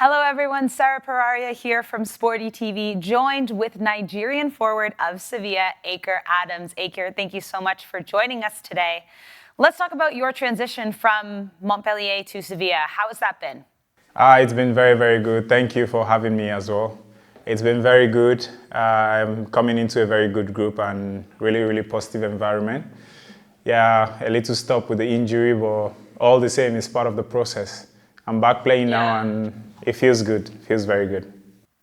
Hello everyone, Sara Poraria here from SportyTV, joined with Nigerian forward of Sevilla, Akor Adams. Akor, thank you so much for joining us today. Let's talk about your transition from Montpellier to Sevilla. How has that been? It's been very, very good. Thank you for having me as well. It's been very good. I'm coming into a very good group and really, really positive environment. Yeah, a little stop with the injury, but all the same, it's part of the process. I'm back playing now and it feels good. It feels very good.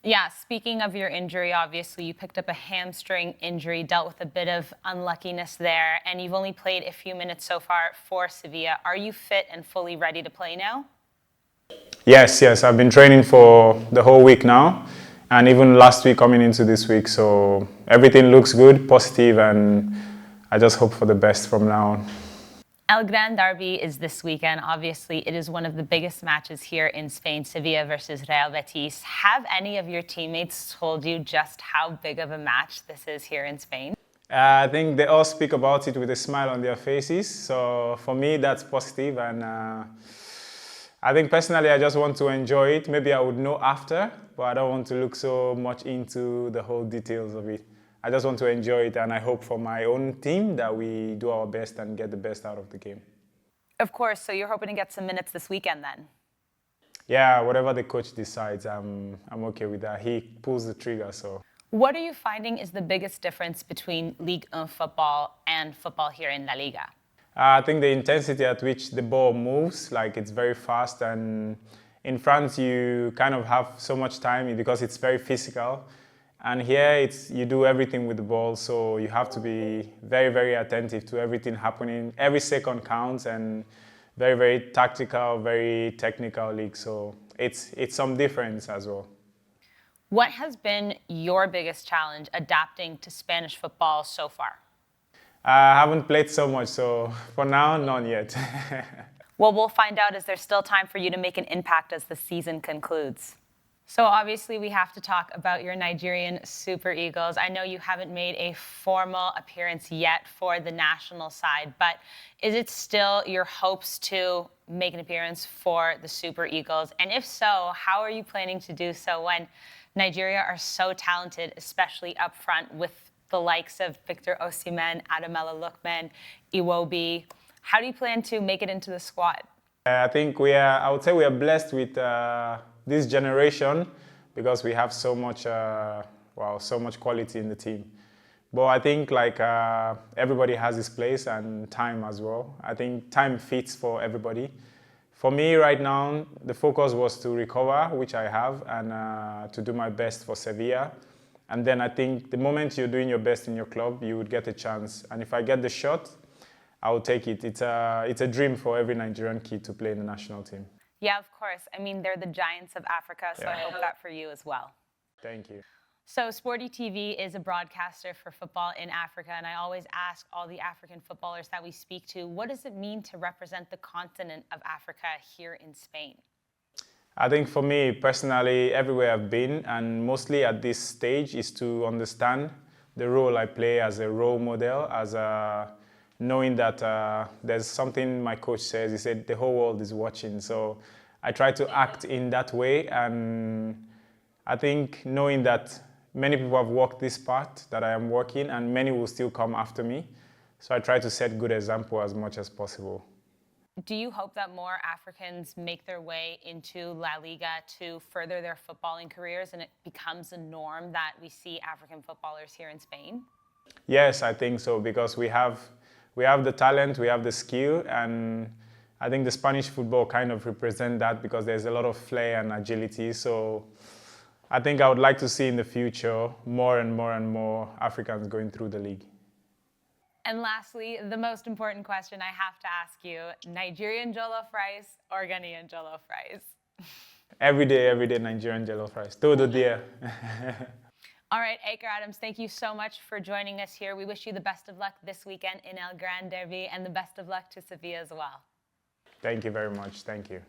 Yeah, speaking of your injury, obviously you picked up a hamstring injury, dealt with a bit of unluckiness there, and you've only played a few minutes so far for Sevilla. Are you fit and fully ready to play now? Yes. I've been training for the whole week now, and even last week coming into this week. So everything looks good, positive, and I just hope for the best from now on. El GRAN DERBI is this weekend. Obviously, it is one of the biggest matches here in Spain, Sevilla versus Real Betis. Have any of your teammates told you just how big of a match this is here in Spain? I think they all speak about it with a smile on their faces. So for me, that's positive. And I think personally, I just want to enjoy it. Maybe I would know after, but I don't want to look so much into the whole details of it. I just want to enjoy it, and I hope for my own team that we do our best and get the best out of the game. Of course, so you're hoping to get some minutes this weekend then? Yeah, whatever the coach decides, I'm okay with that. He pulls the trigger, so. What are you finding is the biggest difference between Ligue 1 football and football here in La Liga? I think the intensity at which the ball moves, like it's very fast, and in France you kind of have so much time because it's very physical. And here, you do everything with the ball, so you have to be very, very attentive to everything happening. Every second counts, and very, very tactical, very technical league. So it's some difference as well. What has been your biggest challenge adapting to Spanish football so far? I haven't played so much, so for now, none yet. Well, we'll find out. Is there still time for you to make an impact as the season concludes? So obviously we have to talk about your Nigerian Super Eagles. I know you haven't made a formal appearance yet for the national side, but is it still your hopes to make an appearance for the Super Eagles? And if so, how are you planning to do so when Nigeria are so talented, especially up front with the likes of Victor Osimhen, Ademola Lookman, Iwobi? How do you plan to make it into the squad? I think I would say we are blessed with this generation because we have so much, so much quality in the team. But I think everybody has his place and time as well. I think time fits for everybody. For me right now, the focus was to recover, which I have, and to do my best for Sevilla. And then I think the moment you're doing your best in your club, you would get a chance. And if I get the shot, I will take it. It's a dream for every Nigerian kid to play in the national team. Yeah, of course. I mean, they're the giants of Africa, so I hope that for you as well. Thank you. So SportyTV is a broadcaster for football in Africa, and I always ask all the African footballers that we speak to, what does it mean to represent the continent of Africa here in Spain? I think for me, personally, everywhere I've been, and mostly at this stage, is to understand the role I play as a role model, knowing that there's something my coach says. He said the whole world is watching, so I try to act in that way. And I think knowing that many people have walked this path that I am walking, and many will still come after me, so I try to set good example as much as possible. Do you hope that more Africans make their way into La Liga to further their footballing careers and it becomes a norm that we see African footballers here in Spain? Yes, I think so, because we have the talent, we have the skill, and I think the Spanish football kind of represent that because there's a lot of flair and agility. So I think I would like to see in the future more and more Africans going through the league. And lastly, the most important question I have to ask you, Nigerian jollof rice or Ghanaian jollof rice? Every day, Nigerian jollof rice. Todo dia. All right, Akor Adams, thank you so much for joining us here. We wish you the best of luck this weekend in El GRAN DERBI and the best of luck to Sevilla as well. Thank you very much. Thank you.